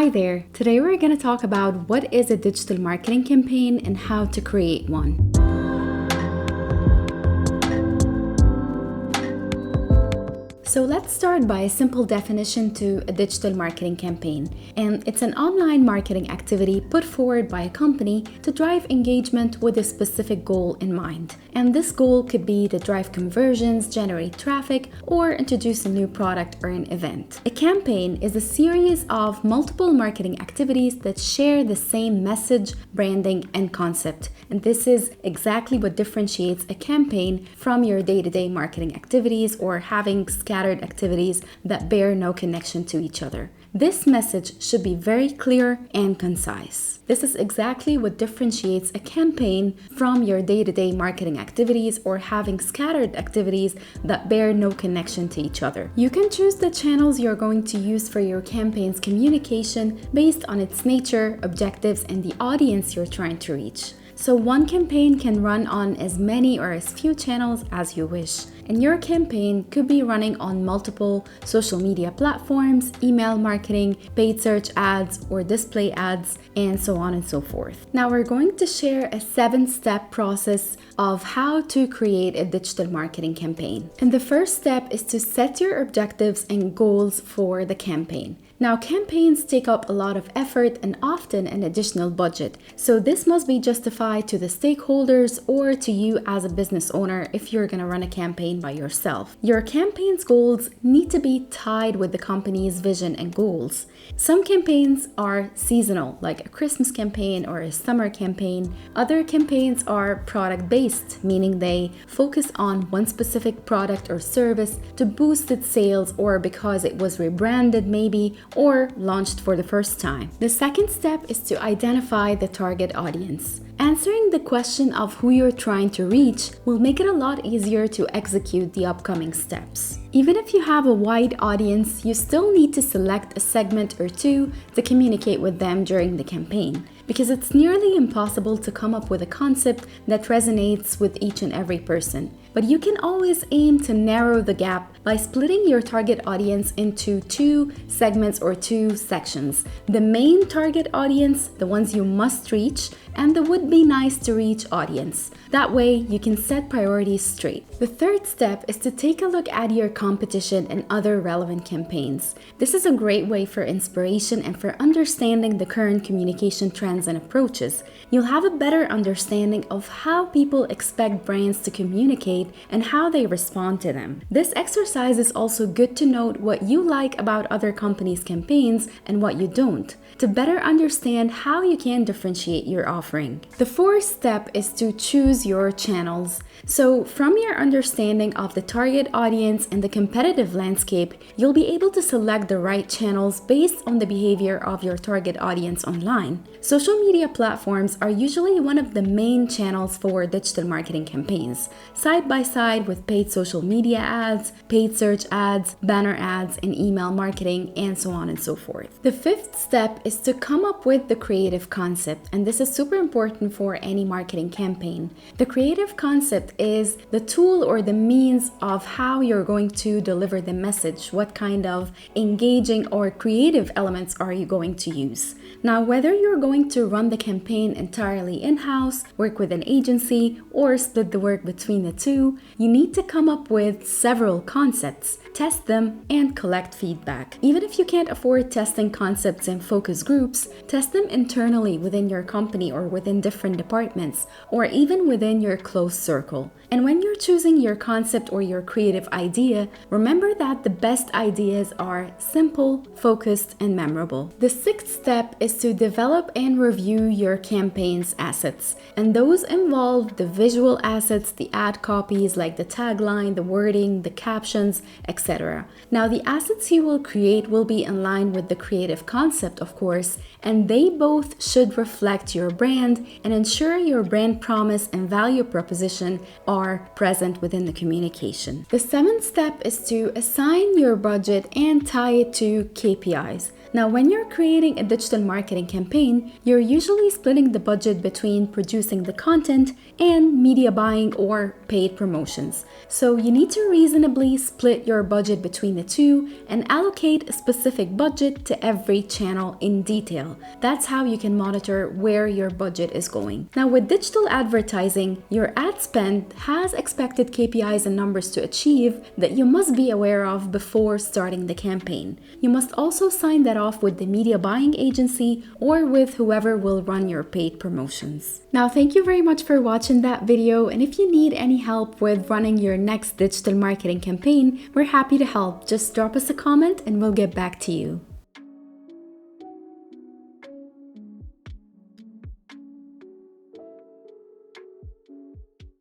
Hi there! Today we're going to talk about what is a digital marketing campaign and how to create one. So let's start by a simple definition to a digital marketing campaign. And it's an online marketing activity put forward by a company to drive engagement with a specific goal in mind. And this goal could be to drive conversions, generate traffic, or introduce a new product or an event. A campaign is a series of multiple marketing activities that share the same message, branding, and concept. And this is exactly what differentiates a campaign from your day-to-day marketing activities or having scattered activities that bear no connection to each other. This message should be very clear and concise. This is exactly what differentiates a campaign from your day-to-day marketing activities or having scattered activities that bear no connection to each other. You can choose the channels you're going to use for your campaign's communication based on its nature, objectives, and the audience you're trying to reach. So one campaign can run on as many or as few channels as you wish. And your campaign could be running on multiple social media platforms, email marketing, paid search ads, or display ads, and so on and so forth. Now we're going to share a 7-step process of how to create a digital marketing campaign. And the first step is to set your objectives and goals for the campaign. Now, campaigns take up a lot of effort and often an additional budget. So this must be justified to the stakeholders or to you as a business owner if you're going to run a campaign by yourself. Your campaign's goals need to be tied with the company's vision and goals. Some campaigns are seasonal, like a Christmas campaign or a summer campaign. Other campaigns are product-based, meaning they focus on one specific product or service to boost its sales or because it was rebranded maybe or launched for the first time. The second step is to identify the target audience. Answering the question of who you're trying to reach will make it a lot easier to execute the upcoming steps. Even if you have a wide audience, you still need to select a segment or two to communicate with them during the campaign, because it's nearly impossible to come up with a concept that resonates with each and every person. But you can always aim to narrow the gap by splitting your target audience into 2 segments or 2 sections. The main target audience, the ones you must reach, and the would be nice to reach audience. That way, you can set priorities straight. The third step is to take a look at your competition and other relevant campaigns. This is a great way for inspiration and for understanding the current communication trends and approaches. You'll have a better understanding of how people expect brands to communicate and how they respond to them. This exercise is also good to note what you like about other companies' campaigns and what you don't, to better understand how you can differentiate your offering. The fourth step is to choose your channels. So from your understanding of the target audience and the competitive landscape, you'll be able to select the right channels based on the behavior of your target audience online. Social media platforms are usually one of the main channels for digital marketing campaigns, side by side with paid social media ads, paid search ads, banner ads, and email marketing, and so on and so forth. The fifth step is to come up with the creative concept, and this is super important for any marketing campaign. The creative concept is the tool or the means of how you're going to deliver the message. What kind of engaging or creative elements are you going to use? Now, whether you're going to run the campaign entirely in-house, work with an agency, or split the work between the two, you need to come up with several concepts, test them, and collect feedback. Even if you can't afford testing concepts in focus groups, test them internally within your company or within different departments, or even within your close circle. And when you're choosing your concept or your creative idea, remember that the best ideas are simple, focused, and memorable. The sixth step is to develop and review your campaign's assets. And those involve the visual assets, the ad copies like the tagline, the wording, the captions, etc. Now, the assets you will create will be in line with the creative concept, of course, and they both should reflect your brand and ensure your brand promise and value proposition are present within the communication. The seventh step is to assign your budget and tie it to KPIs. Now, when you're creating a digital marketing campaign, you're usually splitting the budget between producing the content and media buying or paid promotions. So you need to reasonably split your budget between the two and allocate a specific budget to every channel in detail. That's how you can monitor where your budget is going. Now, with digital advertising, your ad spend has expected KPIs and numbers to achieve that you must be aware of before starting the campaign. You must also sign that off with the media buying agency or with whoever will run your paid promotions. Now, thank you very much for watching that video, and if you need any help with running your next digital marketing campaign, we're happy to help. Just drop us a comment and we'll get back to you.